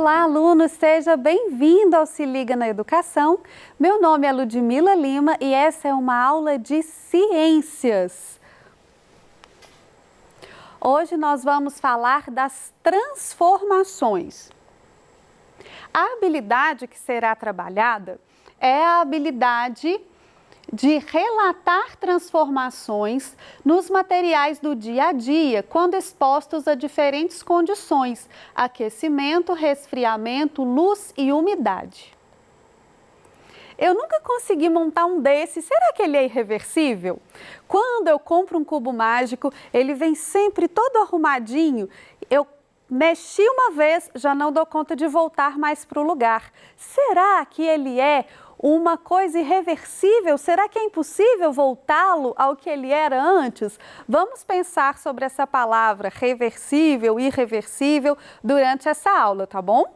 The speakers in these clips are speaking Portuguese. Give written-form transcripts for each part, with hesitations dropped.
Olá, aluno! Seja bem-vindo ao Se Liga na Educação. Meu nome é Ludmila Lima e essa é uma aula de ciências. Hoje nós vamos falar das transformações. A habilidade que será trabalhada é a habilidade de relatar transformações nos materiais do dia a dia, quando expostos a diferentes condições: aquecimento, resfriamento, luz e umidade. Eu nunca consegui montar um desses. Será que ele é irreversível? Quando eu compro um cubo mágico, ele vem sempre todo arrumadinho. Eu mexi uma vez, já não dou conta de voltar mais para o lugar. Será que ele é uma coisa irreversível? Será que é impossível voltá-lo ao que ele era antes? Vamos pensar sobre essa palavra reversível, irreversível durante essa aula, tá bom?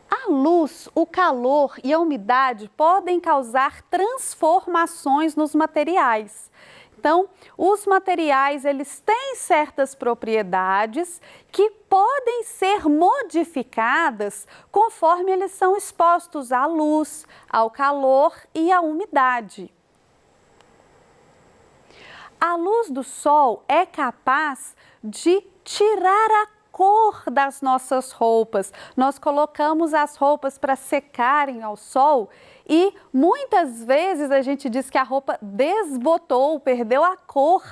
A luz, o calor e a umidade podem causar transformações nos materiais. Então, os materiais, eles têm certas propriedades que podem ser modificadas conforme eles são expostos à luz, ao calor e à umidade. A luz do sol é capaz de tirar a cor das nossas roupas. Nós colocamos as roupas para secarem ao sol e muitas vezes a gente diz que a roupa desbotou, perdeu a cor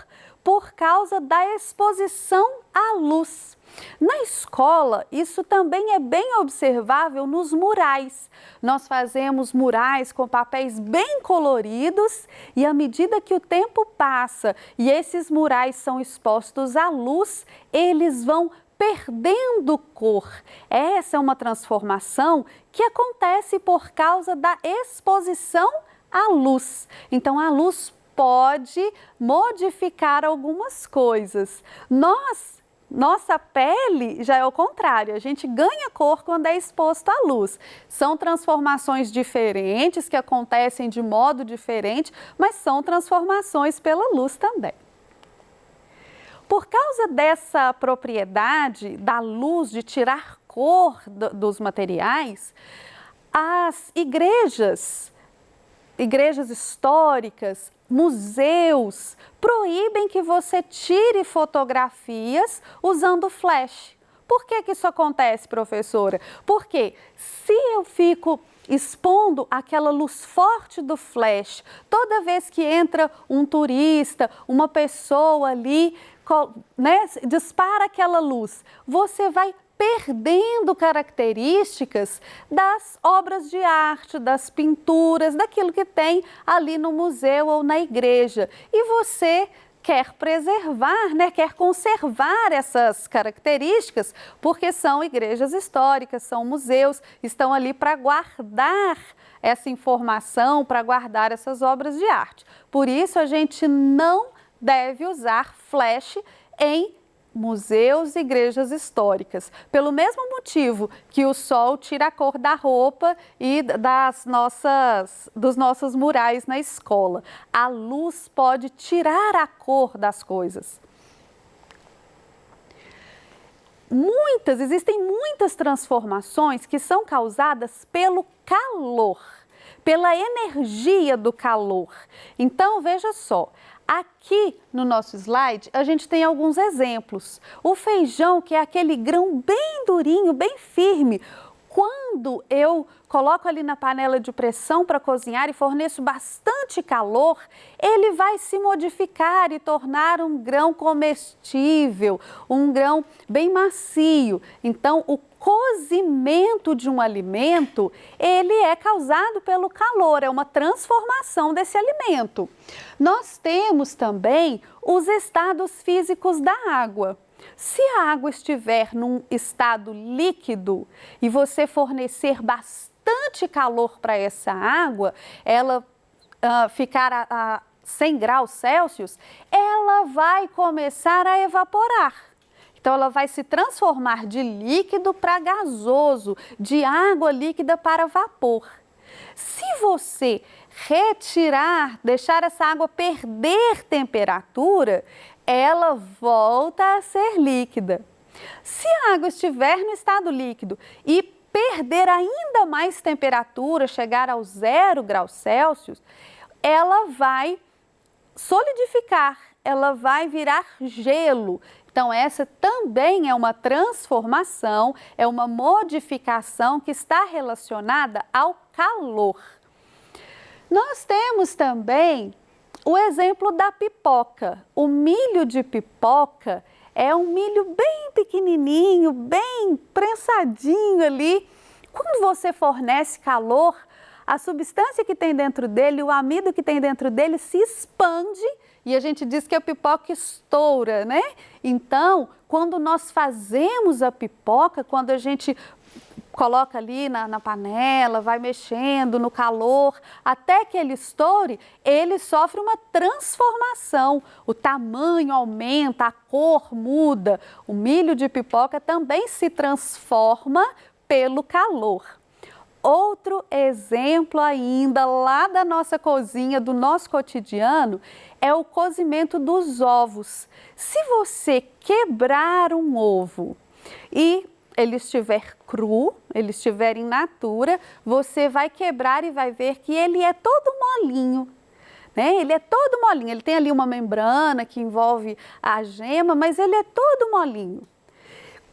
por causa da exposição à luz. Na escola, isso também é bem observável nos murais. Nós fazemos murais com papéis bem coloridos e à medida que o tempo passa e esses murais são expostos à luz, eles vão perdendo cor. Essa é uma transformação que acontece por causa da exposição à luz. Então, a luz pode modificar algumas coisas. Nossa pele já é o contrário, a gente ganha cor quando é exposto à luz. São transformações diferentes que acontecem de modo diferente, mas são transformações pela luz também. Por causa dessa propriedade da luz de tirar cor dos materiais, as igrejas históricas, museus, proíbem que você tire fotografias usando flash. Por que isso acontece, professora? Porque se eu fico expondo aquela luz forte do flash, toda vez que entra um turista, uma pessoa ali, dispara aquela luz, você vai perdendo características das obras de arte, das pinturas, daquilo que tem ali no museu ou na igreja. E você quer preservar, quer conservar essas características, porque são igrejas históricas, são museus, estão ali para guardar essa informação, para guardar essas obras de arte. Por isso, a gente não deve usar flash em museus e igrejas históricas. Pelo mesmo motivo que o sol tira a cor da roupa e dos nossos murais na escola. A luz pode tirar a cor das coisas. Existem muitas transformações que são causadas pelo calor, pela energia do calor. Então, veja só. Aqui no nosso slide, a gente tem alguns exemplos. O feijão, que é aquele grão bem durinho, bem firme, quando eu coloco ali na panela de pressão para cozinhar e forneço bastante calor, ele vai se modificar e tornar um grão comestível, um grão bem macio. Então, o cozimento de um alimento, ele é causado pelo calor, é uma transformação desse alimento. Nós temos também os estados físicos da água. Se a água estiver num estado líquido e você fornecer bastante calor para essa água, ela ficar a 100 graus Celsius, ela vai começar a evaporar. Então, ela vai se transformar de líquido para gasoso, de água líquida para vapor. Se você deixar essa água perder temperatura, ela volta a ser líquida. Se a água estiver no estado líquido e perder ainda mais temperatura, chegar aos 0 graus Celsius, ela vai solidificar, ela vai virar gelo. Então, essa também é uma transformação, é uma modificação que está relacionada ao calor. Nós temos também o exemplo da pipoca. O milho de pipoca é um milho bem pequenininho, bem prensadinho ali. Quando você fornece calor, a substância que tem dentro dele, o amido que tem dentro dele se expande e a gente diz que a pipoca estoura, né? Então, quando nós fazemos a pipoca, quando a gente coloca ali na panela, vai mexendo no calor, até que ele estoure, ele sofre uma transformação. O tamanho aumenta, a cor muda. O milho de pipoca também se transforma pelo calor. Outro exemplo ainda lá da nossa cozinha, do nosso cotidiano, é o cozimento dos ovos. Se você quebrar um ovo e ele estiver cru, ele estiver in natura, você vai quebrar e vai ver que ele é todo molinho, né? Ele é todo molinho, ele tem ali uma membrana que envolve a gema, mas ele é todo molinho.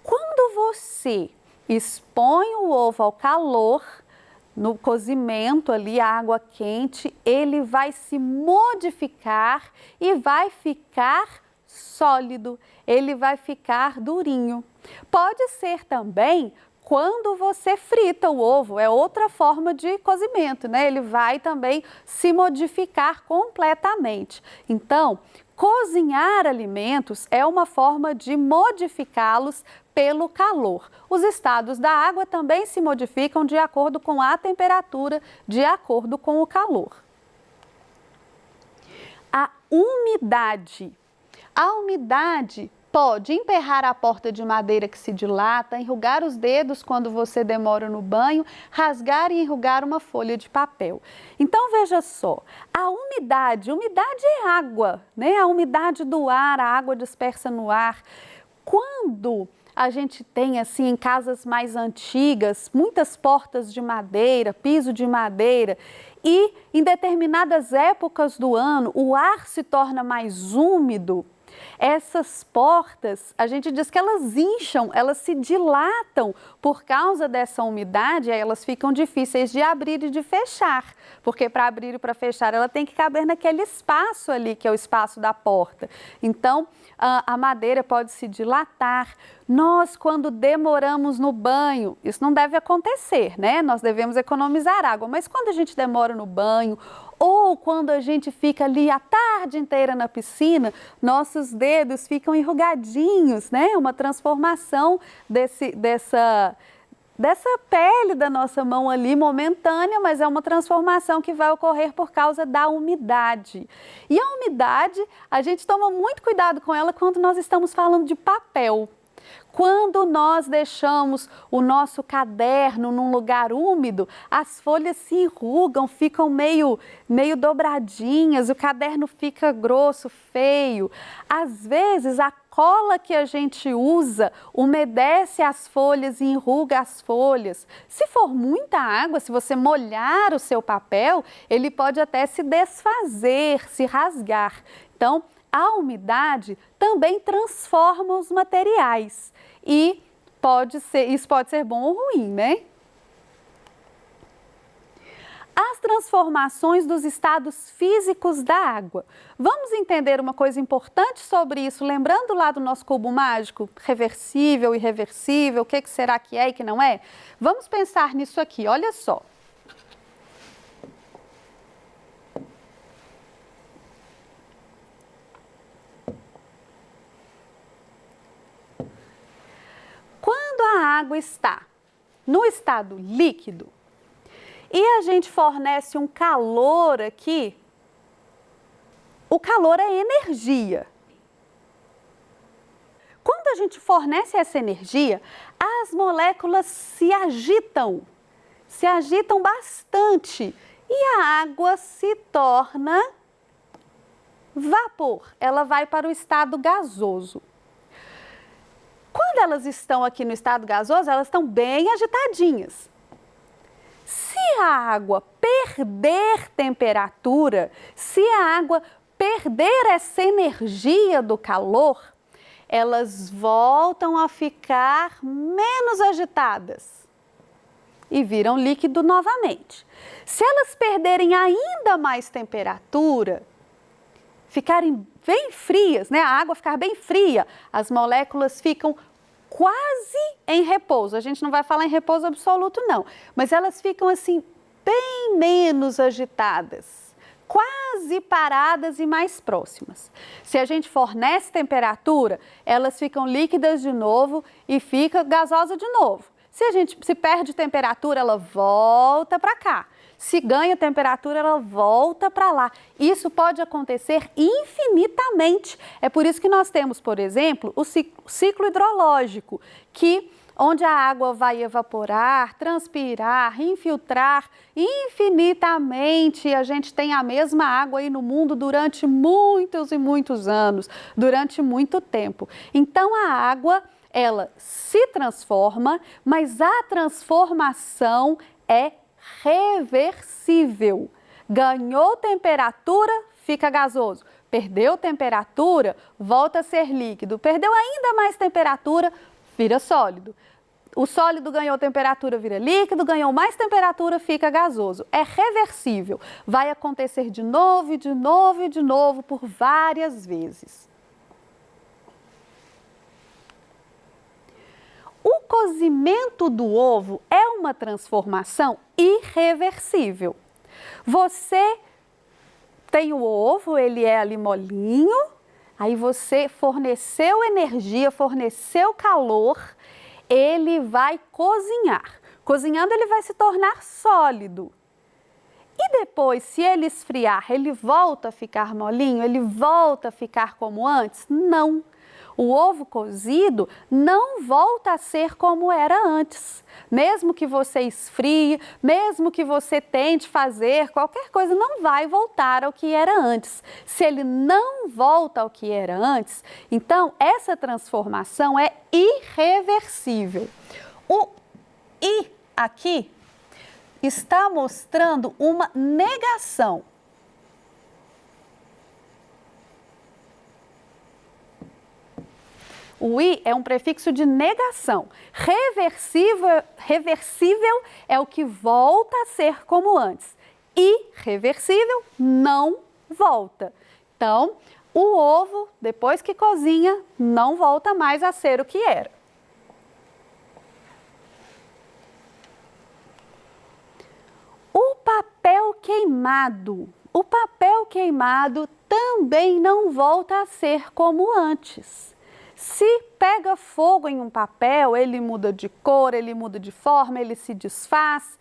Quando você expõe o ovo ao calor, no cozimento ali, a água quente, ele vai se modificar e vai ficar sólido, ele vai ficar durinho. Pode ser também quando você frita o ovo, é outra forma de cozimento, né? Ele vai também se modificar completamente. Então, cozinhar alimentos é uma forma de modificá-los pelo calor. Os estados da água também se modificam de acordo com a temperatura, de acordo com o calor. A umidade. A umidade pode emperrar a porta de madeira que se dilata, enrugar os dedos quando você demora no banho, rasgar e enrugar uma folha de papel. Então veja só, a umidade é água, né? A umidade do ar, a água dispersa no ar. Quando a gente tem assim em casas mais antigas, muitas portas de madeira, piso de madeira, e em determinadas épocas do ano o ar se torna mais úmido. Essas portas, a gente diz que elas incham, elas se dilatam por causa dessa umidade, aí elas ficam difíceis de abrir e de fechar, porque para abrir e para fechar ela tem que caber naquele espaço ali, que é o espaço da porta. Então, a madeira pode se dilatar. Nós, quando demoramos no banho, isso não deve acontecer, né? Nós devemos economizar água, mas quando a gente demora no banho, ou quando a gente fica ali a tarde inteira na piscina, nossos dedos ficam enrugadinhos, né? Uma transformação dessa pele da nossa mão ali momentânea, mas é uma transformação que vai ocorrer por causa da umidade. E a umidade, a gente toma muito cuidado com ela quando nós estamos falando de papel. Quando nós deixamos o nosso caderno num lugar úmido, as folhas se enrugam, ficam meio dobradinhas, o caderno fica grosso, feio. Às vezes, a cola que a gente usa umedece as folhas e enruga as folhas. Se for muita água, se você molhar o seu papel, ele pode até se desfazer, se rasgar. Então, a umidade também transforma os materiais e isso pode ser bom ou ruim, né? As transformações dos estados físicos da água. Vamos entender uma coisa importante sobre isso, lembrando lá do nosso cubo mágico, reversível, irreversível, o que será que é e que não é? Vamos pensar nisso aqui, olha só. Quando a água está no estado líquido e a gente fornece um calor aqui, o calor é energia. Quando a gente fornece essa energia, as moléculas se agitam bastante e a água se torna vapor, ela vai para o estado gasoso. Quando elas estão aqui no estado gasoso, elas estão bem agitadinhas. Se a água perder temperatura, se a água perder essa energia do calor, elas voltam a ficar menos agitadas e viram líquido novamente. Se elas perderem ainda mais temperatura, ficarem bem frias, né? A água ficar bem fria, as moléculas ficam quase em repouso. A gente não vai falar em repouso absoluto, não, mas elas ficam assim bem menos agitadas, quase paradas e mais próximas. Se a gente fornece temperatura, elas ficam líquidas de novo e fica gasosa de novo. Se perde temperatura, ela volta para cá. Se ganha temperatura, ela volta para lá. Isso pode acontecer infinitamente. É por isso que nós temos, por exemplo, o ciclo hidrológico, onde a água vai evaporar, transpirar, infiltrar infinitamente. A gente tem a mesma água aí no mundo durante muitos e muitos anos, durante muito tempo. Então, a água, ela se transforma, mas a transformação é reversível. Ganhou temperatura, fica gasoso. Perdeu temperatura, volta a ser líquido. Perdeu ainda mais temperatura, vira sólido. O sólido ganhou temperatura, vira líquido, ganhou mais temperatura, fica gasoso. É reversível. Vai acontecer de novo, e de novo, e de novo, por várias vezes. O cozimento do ovo é uma transformação irreversível. Você tem o ovo, ele é ali molinho, aí você forneceu energia, forneceu calor, ele vai cozinhar. Cozinhando, ele vai se tornar sólido. E depois, se ele esfriar, ele volta a ficar molinho? Ele volta a ficar como antes? Não. O ovo cozido não volta a ser como era antes. Mesmo que você esfrie, mesmo que você tente fazer qualquer coisa, não vai voltar ao que era antes. Se ele não volta ao que era antes, então essa transformação é irreversível. O I aqui está mostrando uma negação. O I é um prefixo de negação. Reversível é o que volta a ser como antes. Irreversível não volta. Então, o ovo, depois que cozinha, não volta mais a ser o que era. O papel queimado. O papel queimado também não volta a ser como antes. Se pega fogo em um papel, ele muda de cor, ele muda de forma, ele se desfaz.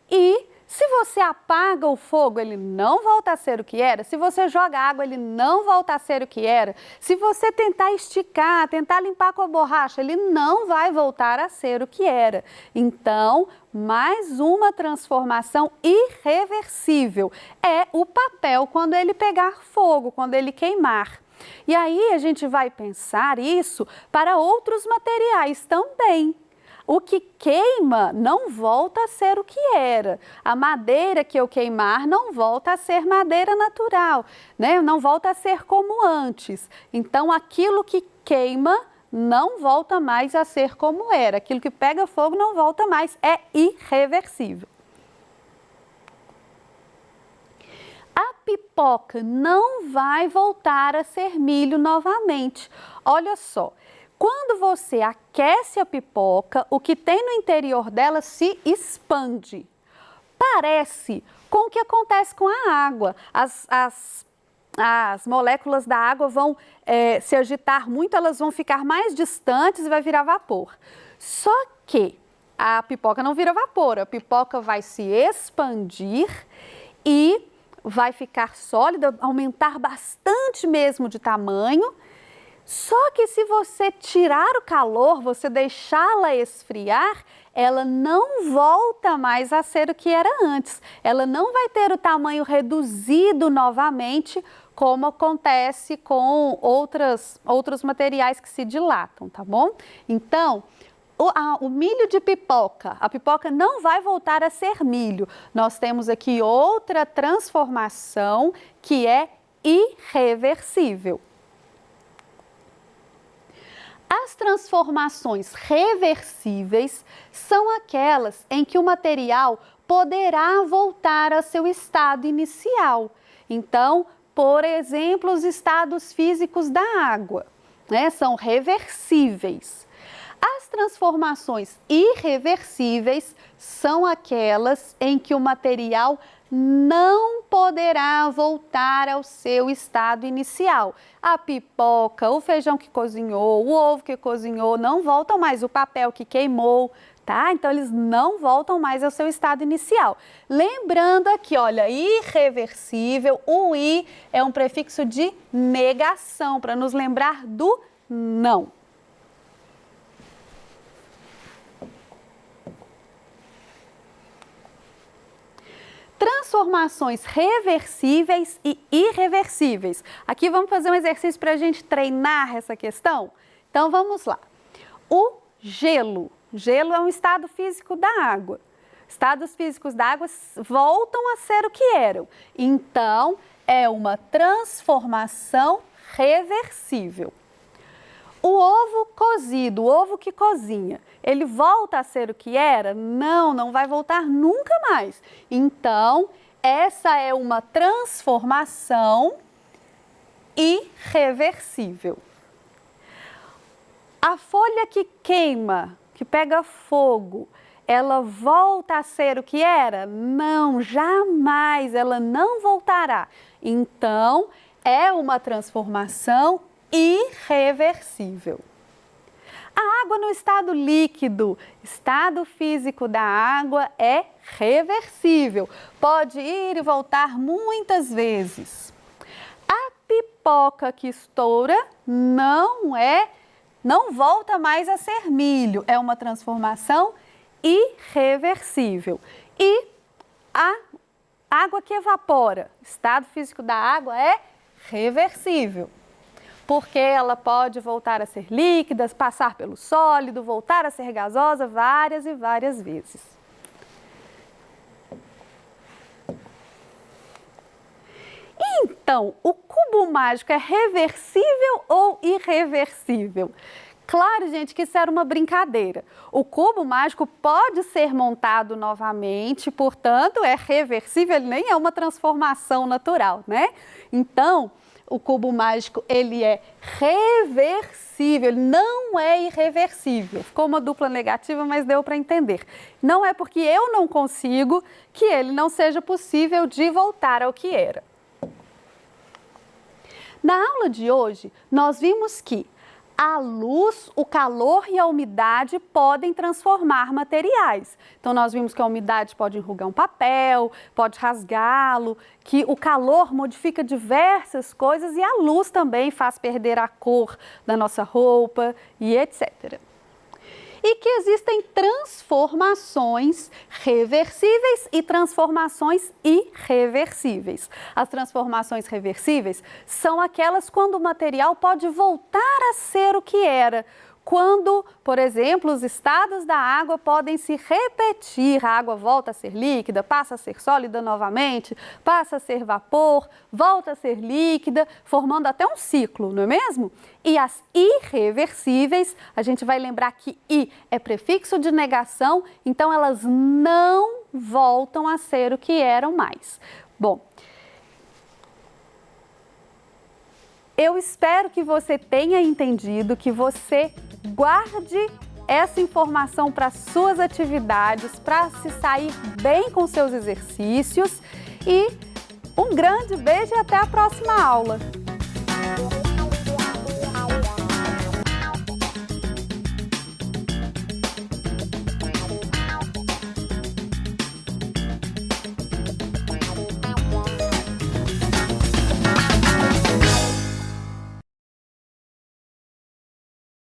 E se você apaga o fogo, ele não volta a ser o que era. Se você joga água, ele não volta a ser o que era. Se você tentar esticar, tentar limpar com a borracha, ele não vai voltar a ser o que era. Então, mais uma transformação irreversível é o papel quando ele pegar fogo, quando ele queimar. E aí a gente vai pensar isso para outros materiais também. O que queima não volta a ser o que era. A madeira que eu queimar não volta a ser madeira natural, né? Não volta a ser como antes. Então, aquilo que queima não volta mais a ser como era. Aquilo que pega fogo não volta mais, é irreversível. A pipoca não vai voltar a ser milho novamente. Olha só, quando você aquece a pipoca, o que tem no interior dela se expande. Parece com o que acontece com a água. As moléculas da água vão se agitar muito, elas vão ficar mais distantes e vai virar vapor. Só que a pipoca não vira vapor, a pipoca vai se expandir e vai ficar sólida, aumentar bastante mesmo de tamanho, Só que se você tirar o calor, você deixá-la esfriar, ela não volta mais a ser o que era antes. Ela não vai ter o tamanho reduzido novamente, como acontece com outros materiais que se dilatam, tá bom? Então, o milho de pipoca, a pipoca não vai voltar a ser milho. Nós temos aqui outra transformação que é irreversível. As transformações reversíveis são aquelas em que o material poderá voltar a seu estado inicial. Então, por exemplo, os estados físicos da água, né, são reversíveis. As transformações irreversíveis são aquelas em que o material não poderá voltar ao seu estado inicial. A pipoca, o feijão que cozinhou, o ovo que cozinhou não voltam mais, o papel que queimou, tá? Então eles não voltam mais ao seu estado inicial. Lembrando aqui, olha, irreversível, o i é um prefixo de negação, para nos lembrar do não. Transformações reversíveis e irreversíveis. Aqui vamos fazer um exercício para a gente treinar essa questão? Então vamos lá. O gelo. Gelo é um estado físico da água. Estados físicos da água voltam a ser o que eram. Então, é uma transformação reversível. O ovo cozido, o ovo que cozinha, ele volta a ser o que era? Não, não vai voltar nunca mais. Então, essa é uma transformação irreversível. A folha que queima, que pega fogo, ela volta a ser o que era? Não, jamais, ela não voltará. Então, é uma transformação irreversível. A água no estado líquido, estado físico da água é reversível, pode ir e voltar muitas vezes. A pipoca que estoura não volta mais a ser milho, é uma transformação irreversível. E a água que evapora, estado físico da água é reversível, porque ela pode voltar a ser líquida, passar pelo sólido, voltar a ser gasosa várias e várias vezes. Então, o cubo mágico é reversível ou irreversível? Claro, gente, que isso era uma brincadeira. O cubo mágico pode ser montado novamente, portanto, é reversível, ele nem é uma transformação natural, né? Então, o cubo mágico, ele é reversível, ele não é irreversível. Ficou uma dupla negativa, mas deu para entender. Não é porque eu não consigo que ele não seja possível de voltar ao que era. Na aula de hoje, nós vimos que a luz, o calor e a umidade podem transformar materiais. Então, nós vimos que a umidade pode enrugar um papel, pode rasgá-lo, que o calor modifica diversas coisas e a luz também faz perder a cor da nossa roupa e etc. E que existem transformações reversíveis e transformações irreversíveis. As transformações reversíveis são aquelas quando o material pode voltar a ser o que era. Quando, por exemplo, os estados da água podem se repetir, a água volta a ser líquida, passa a ser sólida novamente, passa a ser vapor, volta a ser líquida, formando até um ciclo, não é mesmo? E as irreversíveis, a gente vai lembrar que i é prefixo de negação, então elas não voltam a ser o que eram mais. Bom, eu espero que você tenha entendido, que você guarde essa informação para suas atividades, para se sair bem com seus exercícios. E um grande beijo e até a próxima aula!